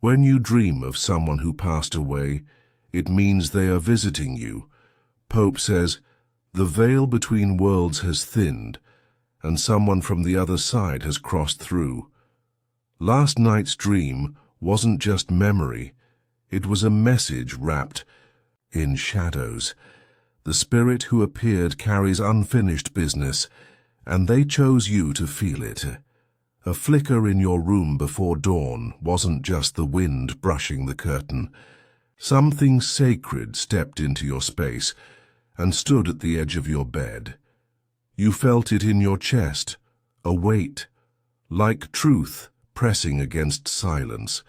When you dream of someone who passed away, it means they are visiting you. Pope says, the veil between worlds has thinned, and someone from the other side has crossed through. Last night's dream wasn't just memory, it was a message wrapped in shadows. The spirit who appeared carries unfinished business, and they chose you to feel it. A flicker in your room before dawn wasn't just the wind brushing the curtain. Something sacred stepped into your space and stood at the edge of your bed. You felt it in your chest, a weight, like truth pressing against silence.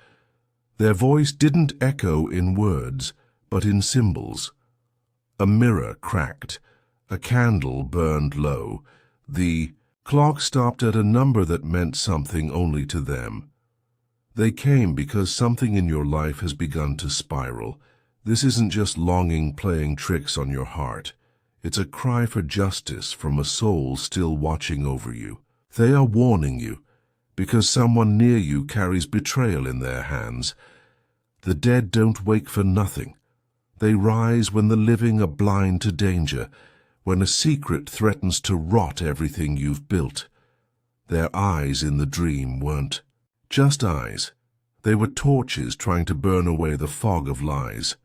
Their voice didn't echo in words, but in symbols. A mirror cracked, a candle burned low, the clock stopped at a number that meant something only to them. They came because something in your life has begun to spiral. This isn't just longing playing tricks on your heart. It's a cry for justice from a soul still watching over you. They are warning you, because someone near you carries betrayal in their hands. The dead don't wake for nothing. They rise when the living are blind to danger, when a secret threatens to rot everything you've built. Their eyes in the dream weren't just eyes. They were torches trying to burn away the fog of lies.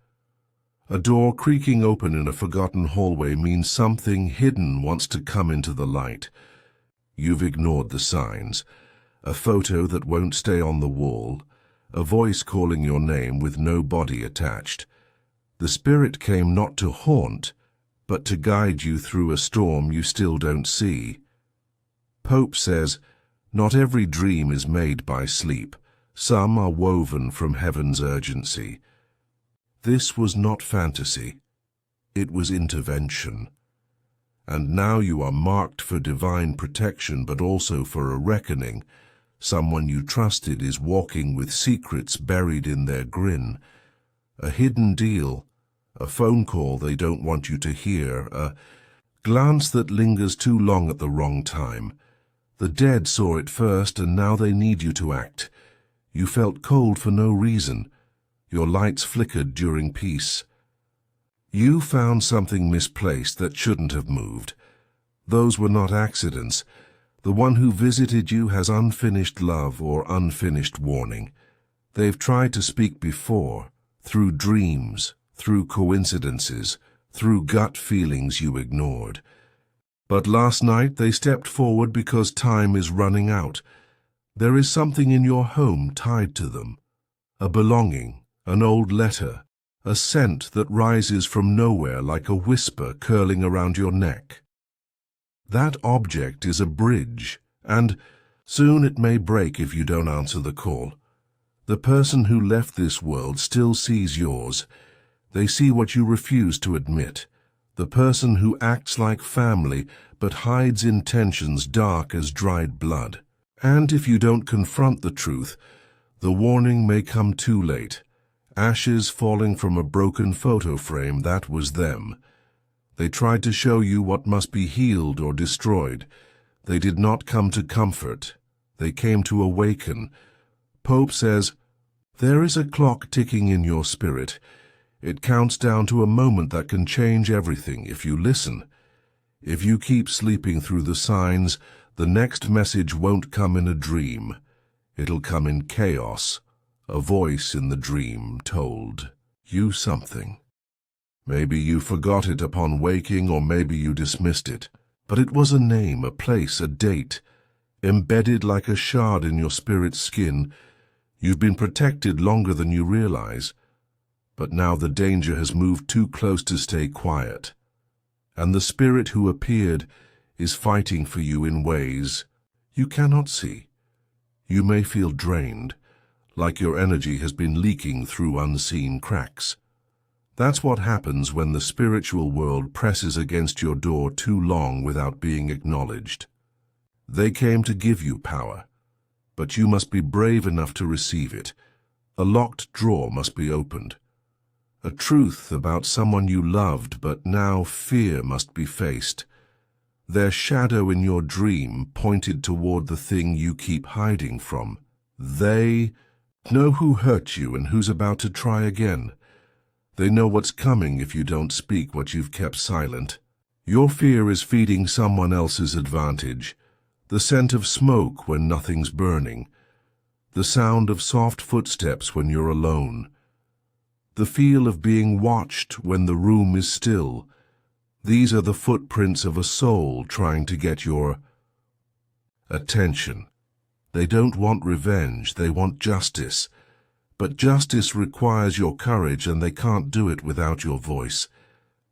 A door creaking open in a forgotten hallway means something hidden wants to come into the light. You've ignored the signs. A photo that won't stay on the wall. A voice calling your name with no body attached. The spirit came not to haunt, but to guide you through a storm you still don't see. Pope says, not every dream is made by sleep. Some are woven from heaven's urgency. This was not fantasy. It was intervention. And now you are marked for divine protection, but also for a reckoning. Someone you trusted is walking with secrets buried in their grin. A hidden deal, a phone call they don't want you to hear, a glance that lingers too long at the wrong time. The dead saw it first, and now they need you to act. You felt cold for no reason. Your lights flickered during peace. You found something misplaced that shouldn't have moved. Those were not accidents. The one who visited you has unfinished love or unfinished warning. They've tried to speak before, through dreams, through coincidences, through gut feelings you ignored. But last night they stepped forward because time is running out. There is something in your home tied to them. A belonging, an old letter, a scent that rises from nowhere like a whisper curling around your neck. That object is a bridge, and soon it may break if you don't answer the call. The person who left this world still sees yours. They see what you refuse to admit. The person who acts like family but hides intentions dark as dried blood. And if you don't confront the truth, the warning may come too late. Ashes falling from a broken photo frame, that was them. They tried to show you what must be healed or destroyed. They did not come to comfort. They came to awaken. Pope says, there is a clock ticking in your spirit. It counts down to a moment that can change everything if you listen. If you keep sleeping through the signs, the next message won't come in a dream. It'll come in chaos. A voice in the dream told you something. Maybe you forgot it upon waking, or maybe you dismissed it. But it was a name, a place, a date, embedded like a shard in your spirit's skin. You've been protected longer than you realize. But now the danger has moved too close to stay quiet. And the spirit who appeared is fighting for you in ways you cannot see. You may feel drained, like your energy has been leaking through unseen cracks. That's what happens when the spiritual world presses against your door too long without being acknowledged. They came to give you power, but you must be brave enough to receive it. A locked drawer must be opened. A truth about someone you loved, but now fear must be faced. Their shadow in your dream pointed toward the thing you keep hiding from. They know who hurt you and who's about to try again. They know what's coming if you don't speak what you've kept silent. Your fear is feeding someone else's advantage. The scent of smoke when nothing's burning. The sound of soft footsteps when you're alone. The feel of being watched when the room is still. These are the footprints of a soul trying to get your attention. They don't want revenge, they want justice. But justice requires your courage, and they can't do it without your voice.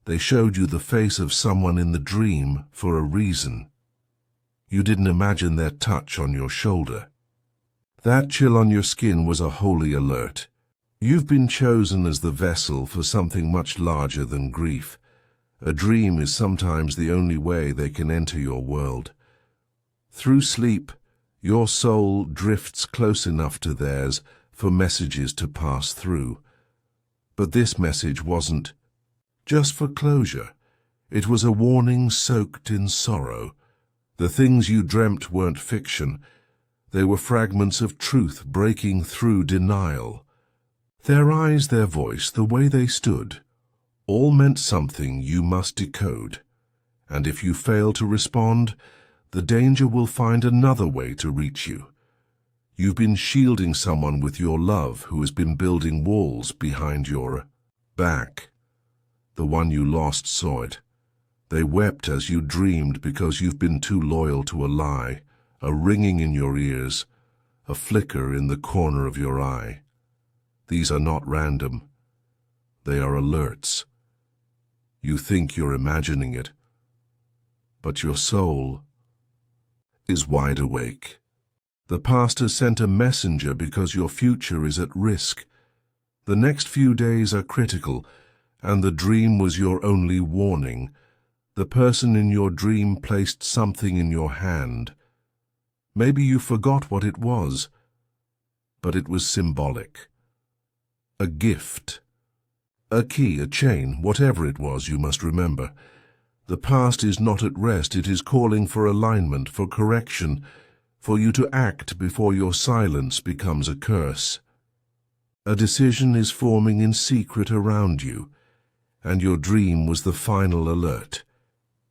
They showed you the face of someone in the dream for a reason. You didn't imagine their touch on your shoulder. That chill on your skin was a holy alert. You've been chosen as the vessel for something much larger than grief. A dream is sometimes the only way they can enter your world. Through sleep, your soul drifts close enough to theirs for messages to pass through. But this message wasn't just for closure. It was a warning soaked in sorrow. The things you dreamt weren't fiction. They were fragments of truth breaking through denial. Their eyes, their voice, the way they stood, all meant something you must decode. And if you fail to respond, the danger will find another way to reach you. You've been shielding someone with your love who has been building walls behind your back. The one you lost saw it. They wept as you dreamed because you've been too loyal to a lie, a ringing in your ears, a flicker in the corner of your eye. These are not random. They are alerts. You think you're imagining it, but your soul is wide awake. The past has sent a messenger because your future is at risk. The next few days are critical, and the dream was your only warning. The person in your dream placed something in your hand. Maybe you forgot what it was, but it was symbolic. A gift. A key, a chain, whatever it was, you must remember. The past is not at rest. It is calling for alignment, for correction, for you to act before your silence becomes a curse. A decision is forming in secret around you, and your dream was the final alert.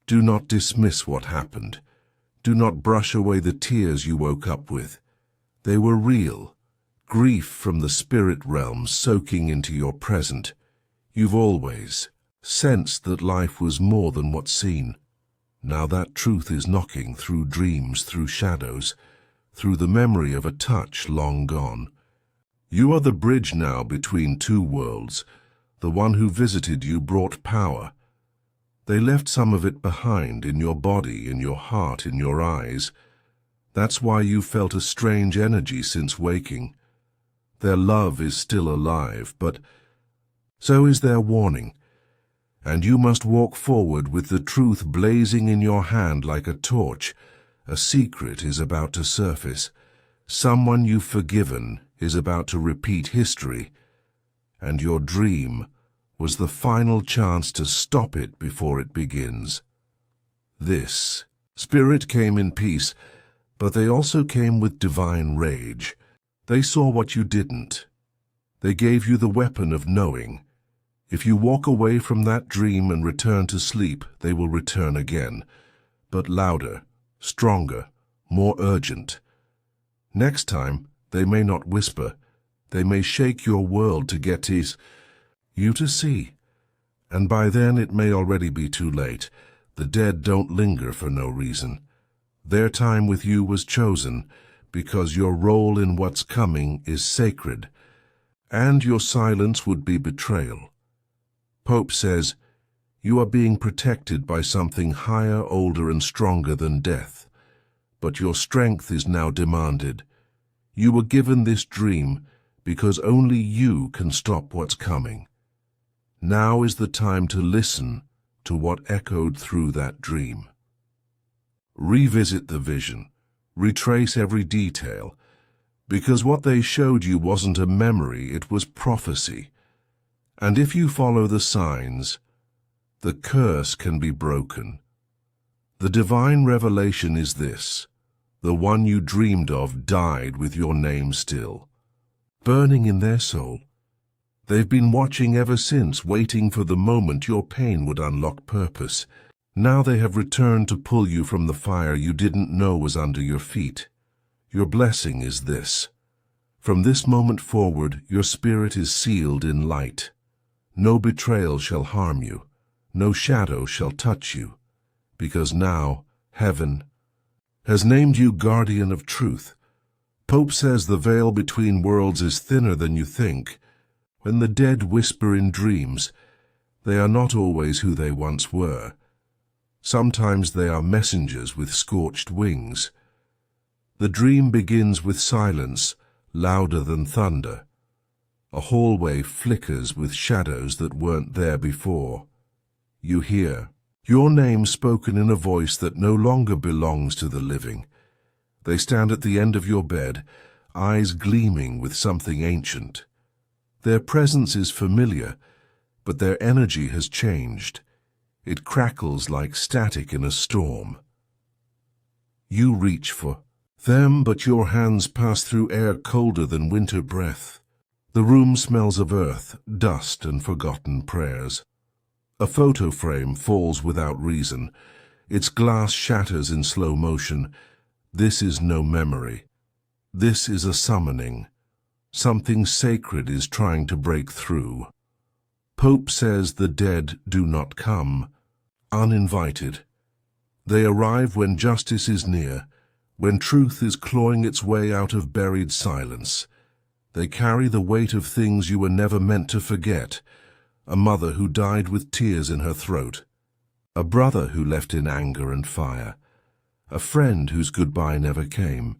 Do not dismiss what happened. Do not brush away the tears you woke up with. They were real, grief from the spirit realm soaking into your present. You've always sensed that life was more than what's seen. Now that truth is knocking through dreams, through shadows, through the memory of a touch long gone. You are the bridge now between two worlds. The one who visited you brought power. They left some of it behind, in your body, in your heart, in your eyes. That's why you felt a strange energy since waking. Their love is still alive, but so is their warning. And you must walk forward with the truth blazing in your hand like a torch. A secret is about to surface. Someone you've forgiven is about to repeat history. And your dream was the final chance to stop it before it begins. This spirit came in peace, but they also came with divine rage. They saw what you didn't. They gave you the weapon of knowing. If you walk away from that dream and return to sleep, they will return again, but louder, stronger, more urgent. Next time, they may not whisper. They may shake your world to get you to see. And by then it may already be too late. The dead don't linger for no reason. Their time with you was chosen because your role in what's coming is sacred, and your silence would be betrayal. Pope says, you are being protected by something higher, older, and stronger than death. But your strength is now demanded. You were given this dream because only you can stop what's coming. Now is the time to listen to what echoed through that dream. Revisit the vision. Retrace every detail. Because what they showed you wasn't a memory, it was prophecy. And if you follow the signs, the curse can be broken. The divine revelation is this: the one you dreamed of died with your name still. burning in their soul. They've been watching ever since, waiting for the moment your pain would unlock purpose. Now they have returned to pull you from the fire you didn't know was under your feet. Your blessing is this. From this moment forward, your spirit is sealed in light. No betrayal shall harm you. No shadow shall touch you. Because now, heaven has named you guardian of truth. Pope says the veil between worlds is thinner than you think. When the dead whisper in dreams, they are not always who they once were. Sometimes they are messengers with scorched wings. The dream begins with silence, louder than thunder. A hallway flickers with shadows that weren't there before. You hear your name spoken in a voice that no longer belongs to the living. They stand at the end of your bed, eyes gleaming with something ancient. Their presence is familiar, but their energy has changed. It crackles like static in a storm. You reach for them, but your hands pass through air colder than winter breath. The room smells of earth, dust, and forgotten prayers. A photo frame falls without reason. Its glass shatters in slow motion. This is no memory. This is a summoning. Something sacred is trying to break through. Pope says the dead do not come uninvited. They arrive when justice is near, when truth is clawing its way out of buried silence. They carry the weight of things you were never meant to forget. A mother who died with tears in her throat. A brother who left in anger and fire. A friend whose goodbye never came.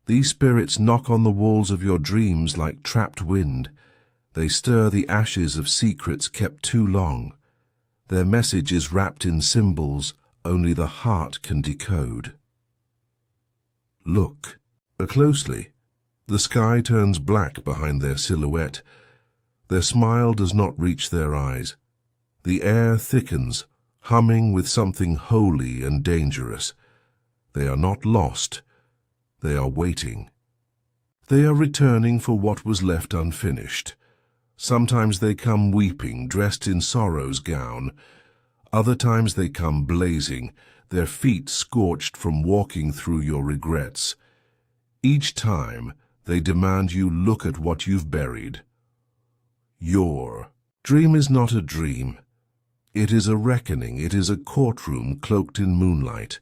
These spirits knock on the walls of your dreams like trapped wind. They stir the ashes of secrets kept too long. Their message is wrapped in symbols only the heart can decode. Look closely. The sky turns black behind their silhouette. Their smile does not reach their eyes. The air thickens, humming with something holy and dangerous. They are not lost. They are waiting. They are returning for what was left unfinished. Sometimes they come weeping, dressed in sorrow's gown. Other times they come blazing, their feet scorched from walking through your regrets. Each time, they demand you look at what you've buried. Your dream is not a dream. It is a reckoning. It is a courtroom cloaked in moonlight.